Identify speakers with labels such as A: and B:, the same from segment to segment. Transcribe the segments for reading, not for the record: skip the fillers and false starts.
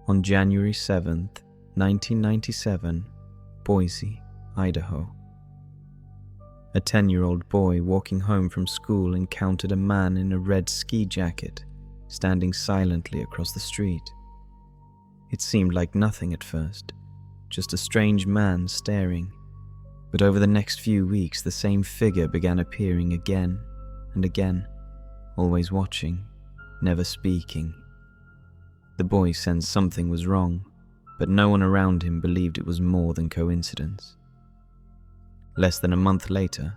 A: On January 7th, 1997, Boise, Idaho. A 10-year-old boy walking home from school encountered a man in a red ski jacket standing silently across the street. It seemed like nothing at first, just a strange man staring. But over the next few weeks, the same figure began appearing again and again, always watching, never speaking. The boy sensed something was wrong, but no one around him believed it was more than coincidence. Less than a month later,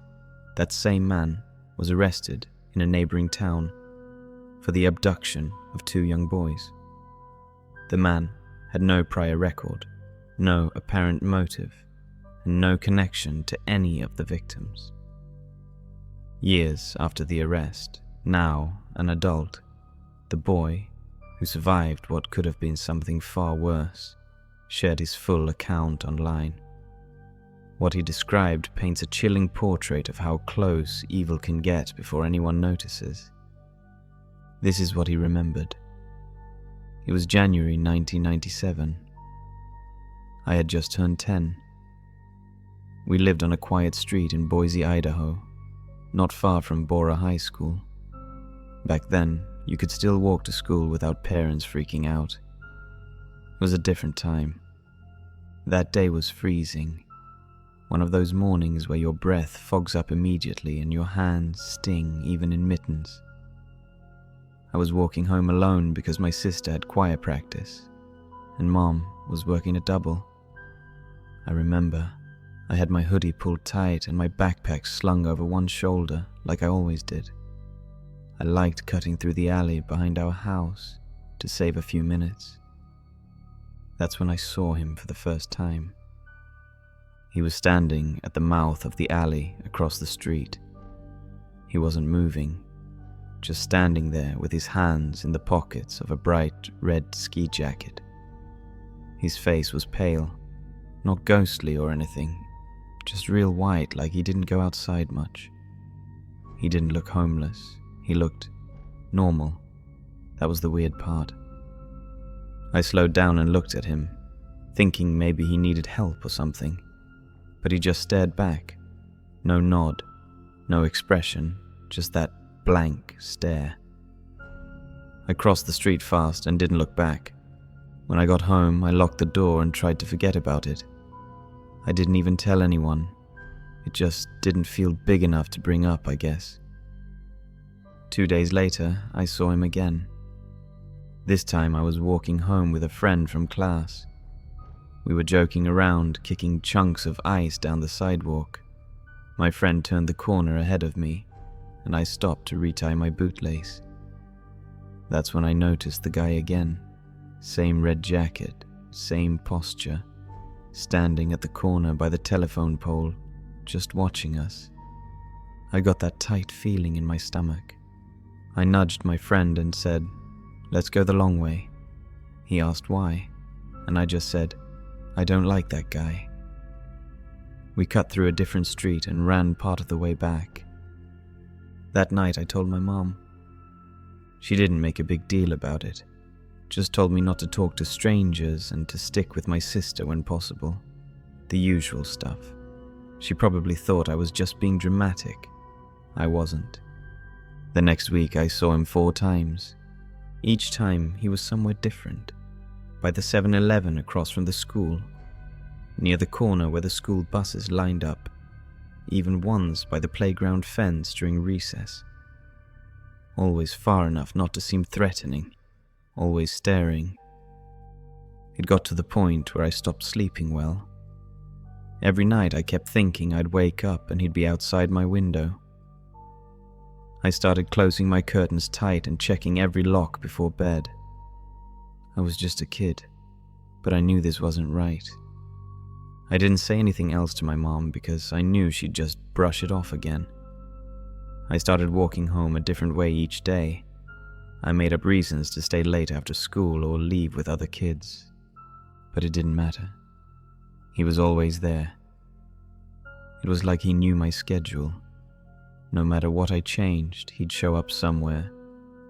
A: that same man was arrested in a neighboring town for the abduction of 2 young boys. The man had no prior record, no apparent motive, and no connection to any of the victims. Years after the arrest, now an adult, the boy, who survived what could have been something far worse, shared his full account online. What he described paints a chilling portrait of how close evil can get before anyone notices. This is what he remembered. It was January 1997. I had just turned 10. We lived on a quiet street in Boise, Idaho, not far from Bora High School. Back then, you could still walk to school without parents freaking out. It was a different time. That day was freezing. One of those mornings where your breath fogs up immediately and your hands sting even in mittens. I was walking home alone because my sister had choir practice, and Mom was working a double. I remember I had my hoodie pulled tight and my backpack slung over one shoulder like I always did. I liked cutting through the alley behind our house to save a few minutes. That's when I saw him for the first time. He was standing at the mouth of the alley across the street. He wasn't moving, just standing there with his hands in the pockets of a bright red ski jacket. His face was pale, not ghostly or anything, just real white, like he didn't go outside much. He didn't look homeless. He looked normal. That was the weird part. I slowed down and looked at him, thinking maybe he needed help or something, but he just stared back. No nod, no expression, just that blank stare. I crossed the street fast and didn't look back. When I got home, I locked the door and tried to forget about it. I didn't even tell anyone. It just didn't feel big enough to bring up, I guess. 2 days later, I saw him again. This time I was walking home with a friend from class. We were joking around, kicking chunks of ice down the sidewalk. My friend turned the corner ahead of me, and I stopped to retie my bootlace. That's when I noticed the guy again. Same red jacket, same posture, standing at the corner by the telephone pole, just watching us. I got that tight feeling in my stomach. I nudged my friend and said, "Let's go the long way." He asked why, and I just said, "I don't like that guy." We cut through a different street and ran part of the way back. That night I told my mom. She didn't make a big deal about it, just told me not to talk to strangers and to stick with my sister when possible. The usual stuff. She probably thought I was just being dramatic. I wasn't. The next week I saw him 4 times. Each time he was somewhere different. By the 7-Eleven across from the school, near the corner where the school buses lined up, even once by the playground fence during recess. Always far enough not to seem threatening, always staring. It got to the point where I stopped sleeping well. Every night I kept thinking I'd wake up and he'd be outside my window. I started closing my curtains tight and checking every lock before bed. I was just a kid, but I knew this wasn't right. I didn't say anything else to my mom because I knew she'd just brush it off again. I started walking home a different way each day. I made up reasons to stay late after school or leave with other kids, but it didn't matter. He was always there. It was like he knew my schedule. No matter what I changed, he'd show up somewhere,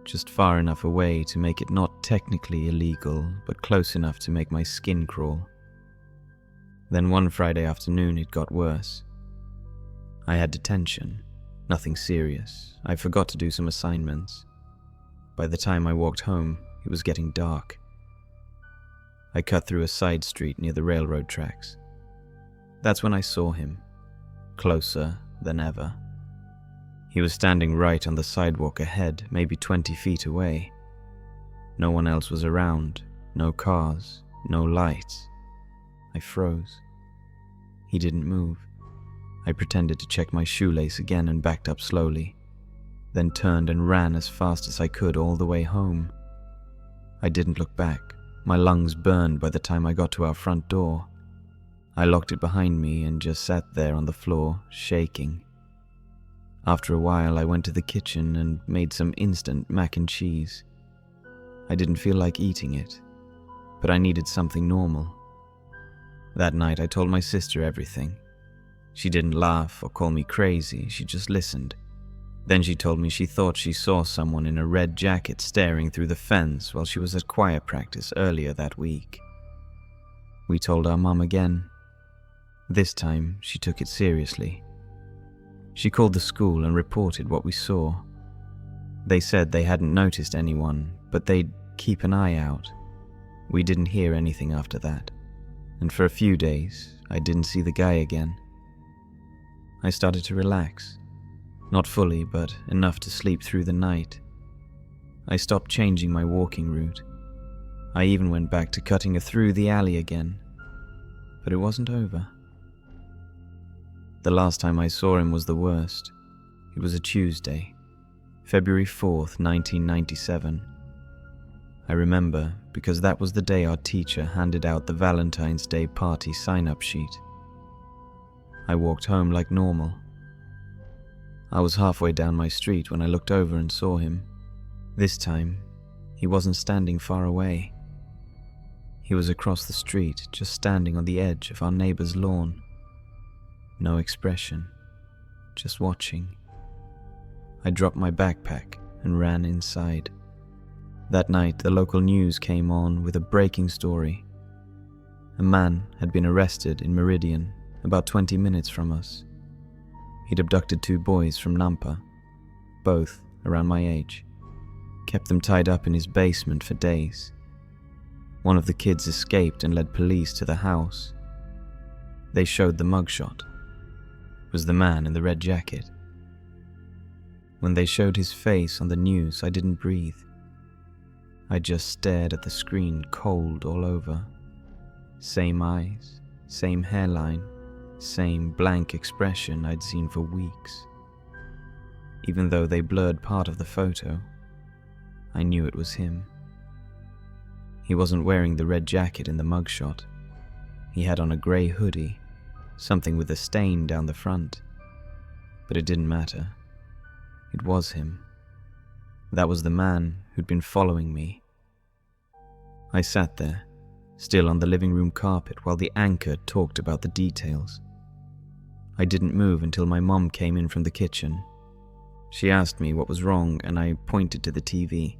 A: just far enough away to make it not technically illegal, but close enough to make my skin crawl. Then one Friday afternoon it got worse. I had detention, nothing serious. I forgot to do some assignments. By the time I walked home, it was getting dark. I cut through a side street near the railroad tracks. That's when I saw him, closer than ever. He was standing right on the sidewalk ahead, maybe 20 feet away. No one else was around, no cars, no lights. I froze. He didn't move. I pretended to check my shoelace again and backed up slowly, then turned and ran as fast as I could all the way home. I didn't look back. My lungs burned by the time I got to our front door. I locked it behind me and just sat there on the floor, shaking. After a while, I went to the kitchen and made some instant mac and cheese. I didn't feel like eating it, but I needed something normal. That night, I told my sister everything. She didn't laugh or call me crazy, she just listened. Then she told me she thought she saw someone in a red jacket staring through the fence while she was at choir practice earlier that week. We told our mom again. This time, she took it seriously. She called the school and reported what we saw. They said they hadn't noticed anyone, but they'd keep an eye out. We didn't hear anything after that, and for a few days, I didn't see the guy again. I started to relax. Not fully, but enough to sleep through the night. I stopped changing my walking route. I even went back to cutting through the alley again. But it wasn't over. The last time I saw him was the worst. It was a Tuesday, February 4th, 1997. I remember because that was the day our teacher handed out the Valentine's Day party sign-up sheet. I walked home like normal. I was halfway down my street when I looked over and saw him. This time, he wasn't standing far away. He was across the street, just standing on the edge of our neighbor's lawn. No expression, just watching. I dropped my backpack and ran inside. That night, the local news came on with a breaking story. A man had been arrested in Meridian, about 20 minutes from us. He'd abducted 2 boys from Nampa, both around my age. Kept them tied up in his basement for days. One of the kids escaped and led police to the house. They showed the mugshot. It was the man in the red jacket. When they showed his face on the news, I didn't breathe. I just stared at the screen, cold all over. Same eyes, same hairline, same blank expression I'd seen for weeks. Even though they blurred part of the photo, I knew it was him. He wasn't wearing the red jacket in the mugshot. He had on a grey hoodie, something with a stain down the front. But it didn't matter. It was him. That was the man who'd been following me. I sat there, still on the living room carpet, while the anchor talked about the details. I didn't move until my mom came in from the kitchen. She asked me what was wrong, and I pointed to the TV.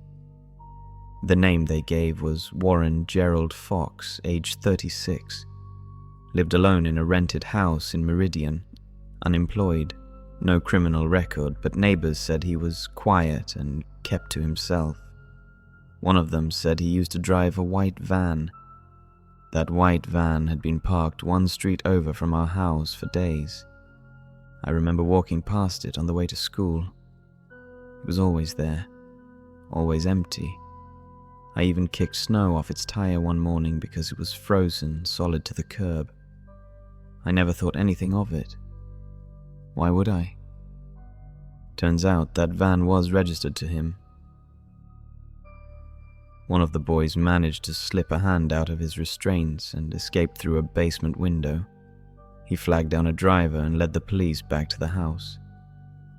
A: The name they gave was Warren Gerald Fox, age 36. Lived alone in a rented house in Meridian, unemployed, no criminal record, but neighbors said he was quiet and kept to himself. One of them said he used to drive a white van. That white van had been parked one street over from our house for days. I remember walking past it on the way to school. It was always there, always empty. I even kicked snow off its tire one morning because it was frozen solid to the curb. I never thought anything of it. Why would I? Turns out that van was registered to him. One of the boys managed to slip a hand out of his restraints and escape through a basement window. He flagged down a driver and led the police back to the house.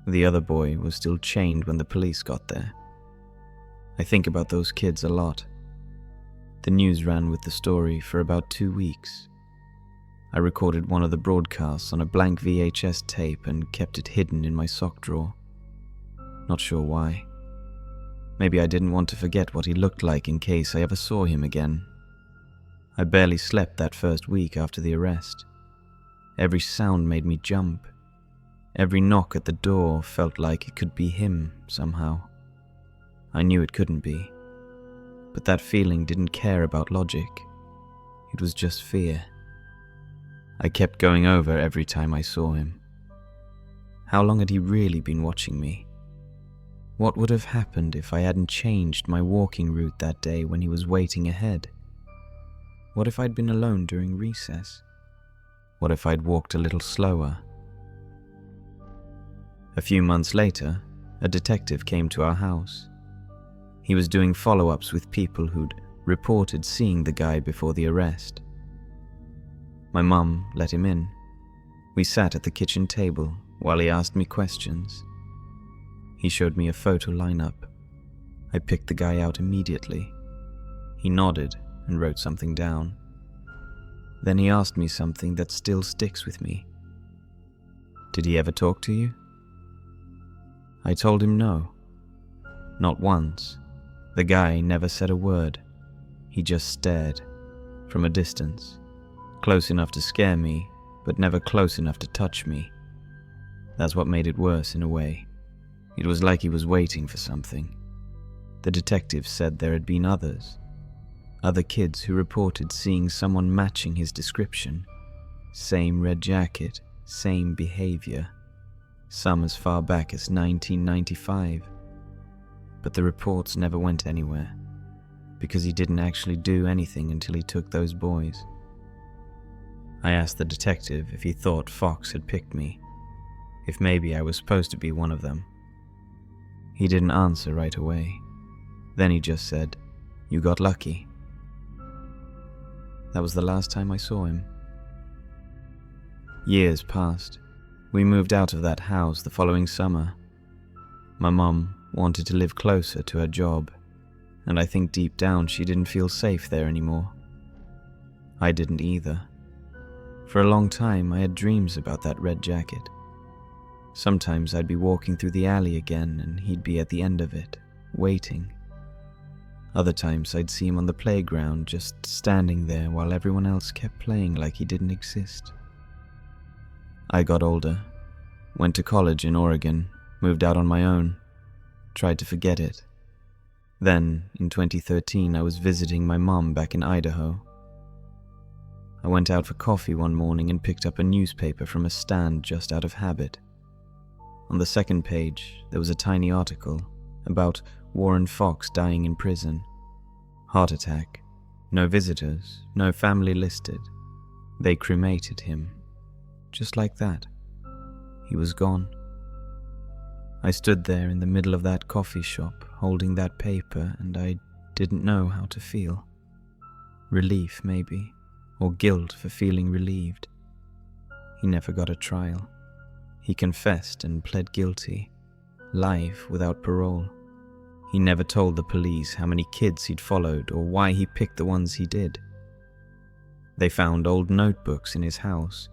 A: The other boy was still chained when the police got there. I think about those kids a lot. The news ran with the story for about 2 weeks. I recorded one of the broadcasts on a blank VHS tape and kept it hidden in my sock drawer. Not sure why. Maybe I didn't want to forget what he looked like in case I ever saw him again. I barely slept that first week after the arrest. Every sound made me jump. Every knock at the door felt like it could be him somehow. I knew it couldn't be, but that feeling didn't care about logic. It was just fear. I kept going over every time I saw him. How long had he really been watching me? What would have happened if I hadn't changed my walking route that day when he was waiting ahead? What if I'd been alone during recess? What if I'd walked a little slower? A few months later, a detective came to our house. He was doing follow-ups with people who'd reported seeing the guy before the arrest. My mum let him in. We sat at the kitchen table while he asked me questions. He showed me a photo lineup. I picked the guy out immediately. He nodded and wrote something down. Then he asked me something that still sticks with me. Did he ever talk to you? I told him no. Not once. The guy never said a word. He just stared, from a distance, close enough to scare me, but never close enough to touch me. That's what made it worse in a way. It was like he was waiting for something. The detective said there had been others. Other kids who reported seeing someone matching his description. Same red jacket, same behavior. Some as far back as 1995. But the reports never went anywhere, because he didn't actually do anything until he took those boys. I asked the detective if he thought Fox had picked me, if maybe I was supposed to be one of them. He didn't answer right away. Then he just said, "You got lucky." That was the last time I saw him. Years passed. We moved out of that house the following summer. My mum wanted to live closer to her job, and I think deep down she didn't feel safe there anymore. I didn't either. For a long time I had dreams about that red jacket. Sometimes I'd be walking through the alley again and he'd be at the end of it, waiting. Other times I'd see him on the playground just standing there while everyone else kept playing like he didn't exist. I got older, went to college in Oregon, moved out on my own, tried to forget it. Then, in 2013, I was visiting my mom back in Idaho. I went out for coffee one morning and picked up a newspaper from a stand just out of habit. On the second page, there was a tiny article about Warren Fox dying in prison. Heart attack. No visitors, no family listed. They cremated him. Just like that. He was gone. I stood there in the middle of that coffee shop, holding that paper, and I didn't know how to feel. Relief, maybe, or guilt for feeling relieved. He never got a trial. He confessed and pled guilty. Life without parole. He never told the police how many kids he'd followed or why he picked the ones he did. They found old notebooks in his house,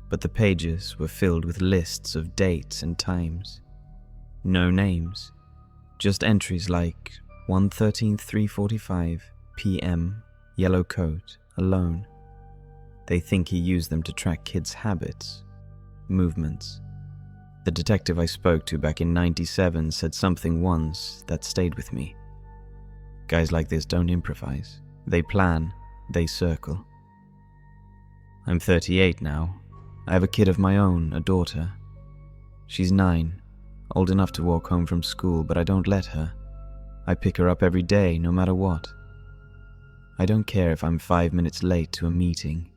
A: but the pages were filled with lists of dates and times. No names, just entries like 1:13:3:45 p.m., yellow coat, alone. They think he used them to track kids' habits, movements. The detective I spoke to back in '97 said something once that stayed with me. Guys like this don't improvise. They plan, they circle. I'm 38 now. I have a kid of my own, a daughter. She's 9, old enough to walk home from school, but I don't let her. I pick her up every day, no matter what. I don't care if I'm 5 minutes late to a meeting.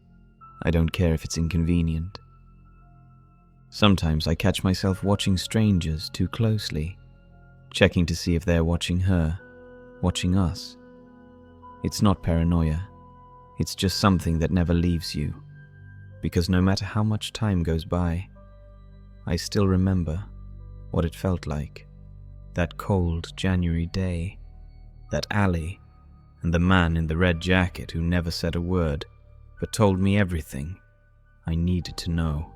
A: I don't care if it's inconvenient. Sometimes I catch myself watching strangers too closely, checking to see if they're watching her, watching us. It's not paranoia. It's just something that never leaves you. Because no matter how much time goes by, I still remember what it felt like. That cold January day, that alley, and the man in the red jacket who never said a word, but told me everything I needed to know.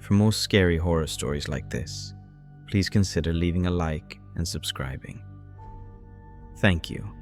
A: For more scary horror stories like this, please consider leaving a like and subscribing. Thank you.